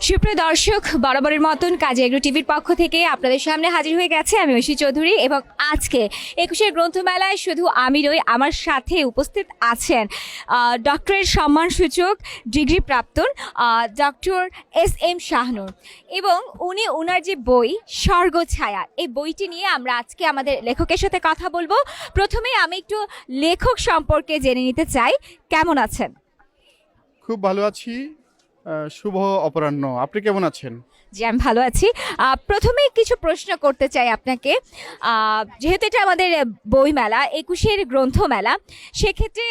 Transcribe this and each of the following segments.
সুপ্রিয় দর্শক, বরাবরের মতন কাজী এগ্রো টিভির পক্ষ থেকে আপনাদের সামনে হাজির হয়ে গেছে আমি ঐশী চৌধুরী। এবং আজকে ২১শে গ্রন্থমেলায় শুধু আমি নই, আমার সাথে উপস্থিত আছেন ডক্টরেট সম্মানসূচক ডিগ্রি প্রাপ্তন ডক্টর এস.এম. শাহনূর। এবং উনি ওনার যে বই স্বর্গছায়া, এই বইটি নিয়ে আমরা আজকে আমাদের লেখকের সাথে কথা বলবো। প্রথমে আমি একটু লেখক সম্পর্কে জেনে নিতে চাই, কেমন আছেন? খুব ভালো আছি। শুভ অপরাহ্ন। আপনি কেমন আছেন? জি, আমি ভালো আছি। প্রথমে কিছু প্রশ্ন করতে চাই আপনাকে। যেহেতু এটা আমাদের বইমেলা, ২১শে গ্রন্থমেলা, সেক্ষেত্রে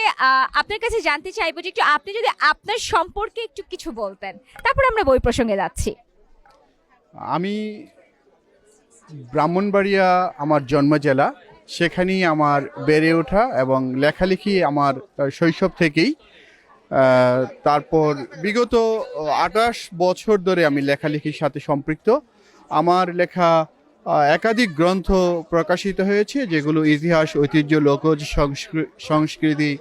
আপনার কাছে জানতে চাইবো যে একটু আপনি যদি আপনার সম্পর্কে একটু কিছু বলতেন, তারপর আমরা বই প্রসঙ্গে যাচ্ছি। আমি ব্রাহ্মণবাড়িয়া আমার জন্ম জেলা, সেখানেই আমার বেড়ে ওঠা এবং লেখালেখি আমার শৈশব থেকেই। তারপর বিগত ২৮ বছর ধরে আমি লেখালেখির সাথে সম্পৃক্ত। আমার লেখা একাধিক গ্রন্থ প্রকাশিত হয়েছে, যেগুলো ইতিহাস, ঐতিহ্য, লোকজ সংস্কৃতি,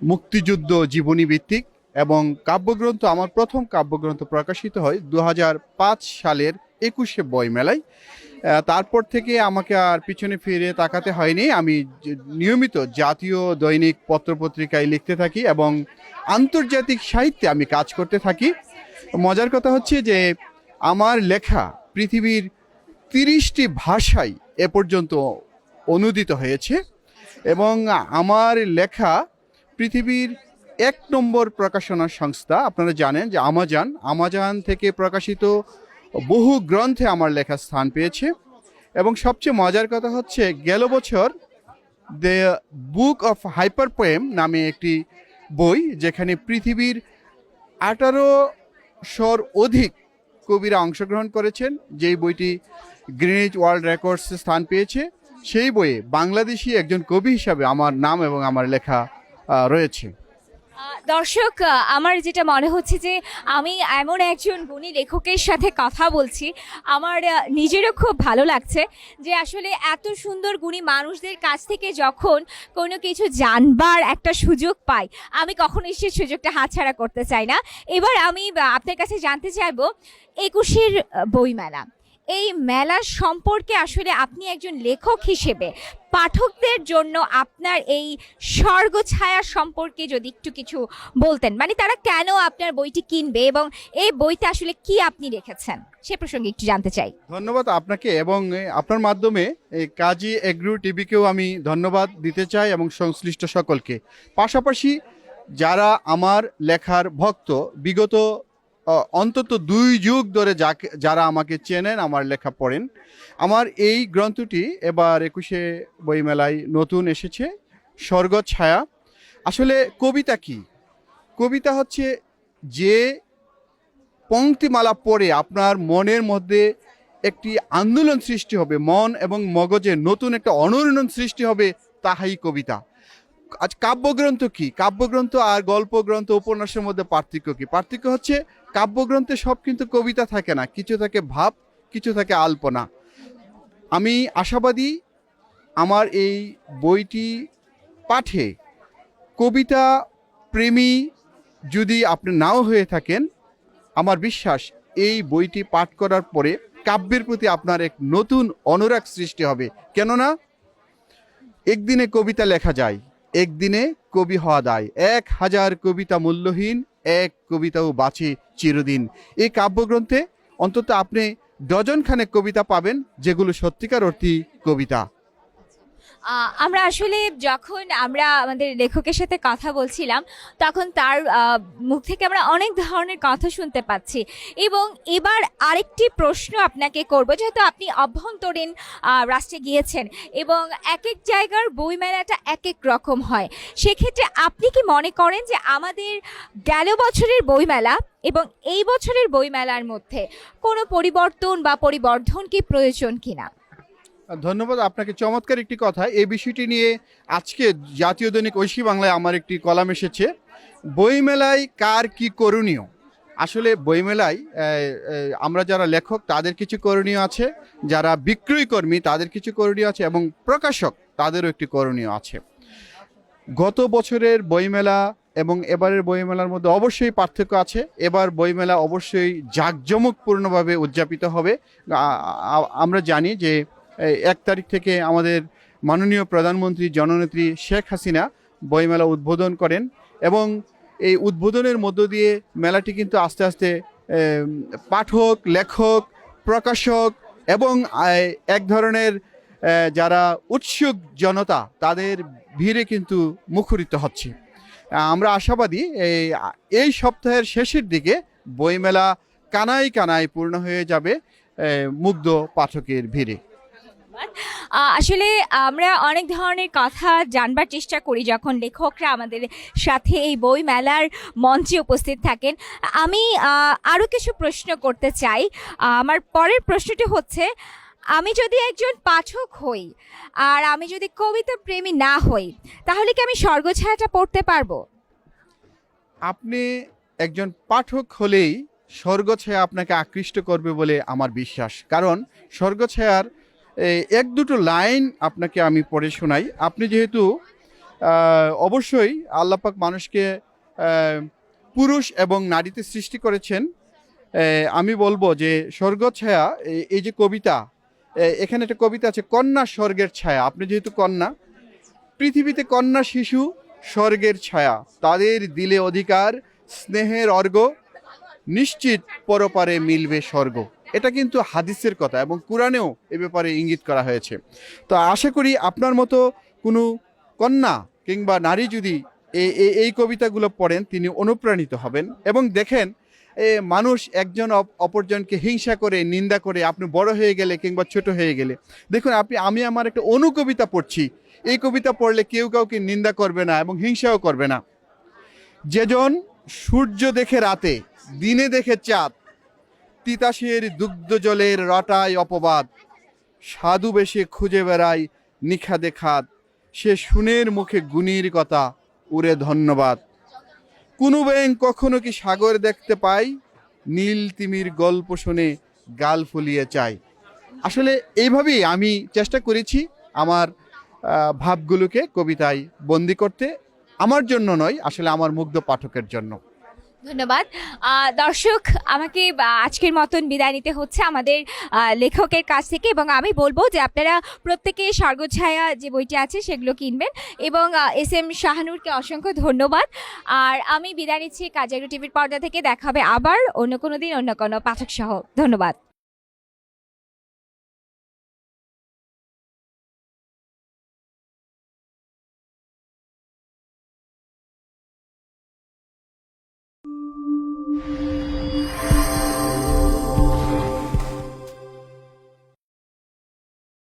মুক্তিযুদ্ধ, জীবনী ভিত্তিক। এবং কাব্যগ্রন্থ, আমার প্রথম কাব্যগ্রন্থ প্রকাশিত হয় ২০০৫ সালের ২১শে বইমেলায়। তারপর থেকে আমাকে আর পিছনে ফিরে তাকাতে হয়নি। আমি নিয়মিত জাতীয় দৈনিক পত্রপত্রিকায় লিখতে থাকি এবং আন্তর্জাতিক সাহিত্যে আমি কাজ করতে থাকি। মজার কথা হচ্ছে যে আমার লেখা পৃথিবীর ৩০টি ভাষায় এ পর্যন্ত অনূদিত হয়েছে এবং আমার লেখা পৃথিবীর ১ নম্বর প্রকাশনা সংস্থা, আপনারা জানেন যে আমাজন থেকে প্রকাশিত বহু গ্রন্থে আমার লেখা স্থান পেয়েছে। এবং সবচেয়ে মজার কথা হচ্ছে, গেল বছর the book of hyper poem নামে একটি বই, যেখানে পৃথিবীর ১৮০০-র অধিক কবিরা অংশগ্রহণ করেছেন, যেই বইটি গ্রিনিচ ওয়ার্ল্ড রেকর্ডসে স্থান পেয়েছে, সেই বইয়ে বাংলাদেশি একজন কবি হিসাবে আমার নাম এবং আমার লেখা রয়েছে। দর্শক, আমার যেটা মনে হচ্ছে যে আমি এমন একজন গুণী লেখকের সাথে কথা বলছি, আমার নিজেরও খুব ভালো লাগছে যে আসলে এত সুন্দর গুণী মানুষদের কাছ থেকে যখন কোনো কিছু জানবার একটা সুযোগ পাই, আমি কখনোই সেই সুযোগটা হাতছাড়া করতে চাই না। এবার আমি আপনার কাছে জানতে চাইবো, ২১শে বইমেলা, এই মেলার সম্পর্কে আসলে আপনি একজন লেখক হিসেবে পাঠকদের জন্য আপনার এই স্বর্গছায়া সম্পর্কে যদি একটু কিছু বলতেন, মানে তারা কেন আপনার বইটি কিনবে এবং এই বইতে আসলে কি আপনি রেখেছেন, সে প্রসঙ্গে একটু জানতে চাই। ধন্যবাদ আপনাকে, এবং আপনার মাধ্যমে এই কাজী এগ্রো টিভিকেও আমি ধন্যবাদ দিতে চাই এবং সংশ্লিষ্ট সকলকে। পাশাপাশি যারা আমার লেখার ভক্ত, বিগত অন্তত ২ যুগ ধরে যারা আমাকে চেনেন, আমার লেখা পড়েন, আমার এই গ্রন্থটি এবার ২১শে বইমেলায় নতুন এসেছে, স্বর্গছায়া। আসলে কবিতা কি? কবিতা হচ্ছে যে পংক্তিমালা পড়ে আপনার মনের মধ্যে একটি আন্দোলন সৃষ্টি হবে, মন এবং মগজে নতুন একটা অনুরণন সৃষ্টি হবে, তাহাই কবিতা। আজ কাব্যগ্রন্থ কি? কাব্যগ্রন্থ আর গল্পগ্রন্থ, উপন্যাসের মধ্যে পার্থক্য কি? পার্থক্য হচ্ছে কাব্যগ্রন্থে সব কিন্তু কবিতা থাকে না, কিছু থাকে ভাব, কিছু থাকে আলপনা। আমি আশাবাদী আমার এই বইটি পাঠে কবিতা প্রেমী যদি আপনি নাও হয়ে থাকেন, আমার বিশ্বাস এই বইটি পাঠ করার পরে কাব্যের প্রতি আপনার এক নতুন অনুরাগ সৃষ্টি হবে। কেননা একদিনে কবিতা লেখা যায়, একদিনে কবি হওয়া দায়। ১,০০০ কবিতা মূল্যহীন, এক কবিতাও বাঁচে চিরদিন। এই কাব্যগ্রন্থে অন্তত আপনি ডজনখানেক কবিতা পাবেন, যেগুলো সত্যিকার অর্থী কবিতা। আমরা আসলে যখন আমরা আমাদের লেখকের সাথে কথা বলছিলাম, তখন তার মুখ থেকে আমরা অনেক ধরনের কথা শুনতে পাচ্ছি। এবং এবার আরেকটি প্রশ্ন আপনাকে করব, যেহেতু আপনি অভ্যন্তরীণ রাষ্ট্রে গিয়েছেন এবং এক এক জায়গার বইমেলাটা এক এক রকম হয়, সেক্ষেত্রে আপনি কি মনে করেন যে আমাদের গেল বছরের বইমেলা এবং এই বছরের বইমেলার মধ্যে কোনো পরিবর্তন বা পরিবর্ধন কি প্রয়োজন কিনা? ধন্যবাদ আপনাকে, চমৎকার একটি কথা। এই বিষয়টি নিয়ে আজকে জাতীয় দৈনিক ঐশী বাংলায় আমার একটি কলাম এসেছে, বইমেলায় কার কি করণীয়। আসলে বইমেলায় আমরা যারা লেখক তাদের কিছু করণীয় আছে, যারা বিক্রয় কর্মী তাদের কিছু করণীয় আছে, এবং প্রকাশক তাদেরও একটি করণীয় আছে। গত বছরের বইমেলা এবং এবারের বইমেলার মধ্যে অবশ্যই পার্থক্য আছে। এবার বইমেলা অবশ্যই জাঁকজমকপূর্ণভাবে উদযাপিত হবে। আমরা জানি যে 1 তারিখ থেকে আমাদের মাননীয় প্রধানমন্ত্রী জননেত্রী শেখ হাসিনা বইমেলা উদ্বোধন করেন এবং এই উদ্বোধনের মধ্য দিয়ে মেলাটি কিন্তু আস্তে আস্তে পাঠক, লেখক, প্রকাশক এবং এক ধরনের যারা উৎসুক জনতা তাদের ভিড়ে কিন্তু মুখরিত হচ্ছে। আমরা আশাবাদী এই সপ্তাহের শেষের দিকে বইমেলা কানায় কানায় পূর্ণ হয়ে যাবে মুগ্ধ পাঠকের ভিড়ে। আসলে আমরা অনেক ধরনের কথা জানবার চেষ্টা করি যখন লেখকরা আমাদের সাথে এই বই মেলার মঞ্চে উপস্থিত থাকেন। আমি আরও কিছু প্রশ্ন করতে চাই। আমার পরের প্রশ্নটি হচ্ছে, আমি যদি একজন পাঠক হই আর আমি যদি কবিতা প্রেমী না হই, তাহলে কি আমি স্বর্গছায়াটা পড়তে পারবো? আপনি একজন পাঠক হলেই স্বর্গছায়া আপনাকে আকৃষ্ট করবে বলে আমার বিশ্বাস। কারণ স্বর্গছায়ার 1-2 লাইন আপনাকে আমি পড়ে শোনাই। আপনি যেহেতু অবশ্যই আল্লাপাক মানুষকে পুরুষ এবং নারীতে সৃষ্টি করেছেন, আমি বলবো যে স্বর্গছায়া এই যে কবিতা, এখানে একটা কবিতা আছে, কন্যা স্বর্গের ছায়া। আপনি যেহেতু কন্যা, পৃথিবীতে কন্যা শিশু স্বর্গের ছায়া, তাদের দিলে অধিকার স্নেহের অর্ঘ্য, নিশ্চিত পরপারে মিলবে স্বর্গ। এটা কিন্তু হাদিসের কথা এবং কোরআনেও এ ব্যাপারে ইঙ্গিত করা হয়েছে। তো আশা করি আপনার মতো কোনো কন্যা কিংবা নারী যদি এই কবিতাগুলো পড়েন তিনি অনুপ্রাণিত হবেন এবং দেখেন মানুষ একজন অপরজনকে হিংসা করে, নিন্দা করে, আপনি বড় হয়ে গেলে কিংবা ছোট হয়ে গেলে, দেখুন আমি আমার একটা অনুকবিতা পড়ছি, এই কবিতা পড়লে কেউ কাউকে নিন্দা করবে না এবং হিংসাও করবে না। যেজন সূর্য দেখে রাতে, দিনে দেখে চাঁদ, তিতাসের দুগ্ধ জলের রটায় অপবাদ, সাধু বেশে খুঁজে বেড়ায় নিখাদে খাদ, সে শুনের মুখে গুণীর কথা উড়ে ধন্যবাদ। কোনো ব্যাঙ কখনো কি সাগর দেখতে পাই, নীল তিমির গল্প শুনে গাল ফুলিয়ে চাই। আসলে এইভাবেই আমি চেষ্টা করেছি আমার ভাবগুলোকে কবিতায় বন্দি করতে, আমার জন্য নয়, আসলে আমার মুগ্ধ পাঠকের জন্য। ধন্যবাদ। দর্শক, আমাকে আজকের মতন বিদায় নিতে হচ্ছে আমাদের লেখকের কাছ থেকে, এবং আমি বলবো যে আপনারা প্রত্যেকে স্বর্গছায়া যে বইটি আছে সেগুলো কিনবেন, এবং SM শাহানুরকে অসংখ্য ধন্যবাদ। আর আমি বিদায় নিচ্ছি কাজ এগ্রো টিভির পর্দা থেকে। দেখা হবে আবার অন্য কোনো দিন অন্য কোনো পাঠক সহ। ধন্যবাদ।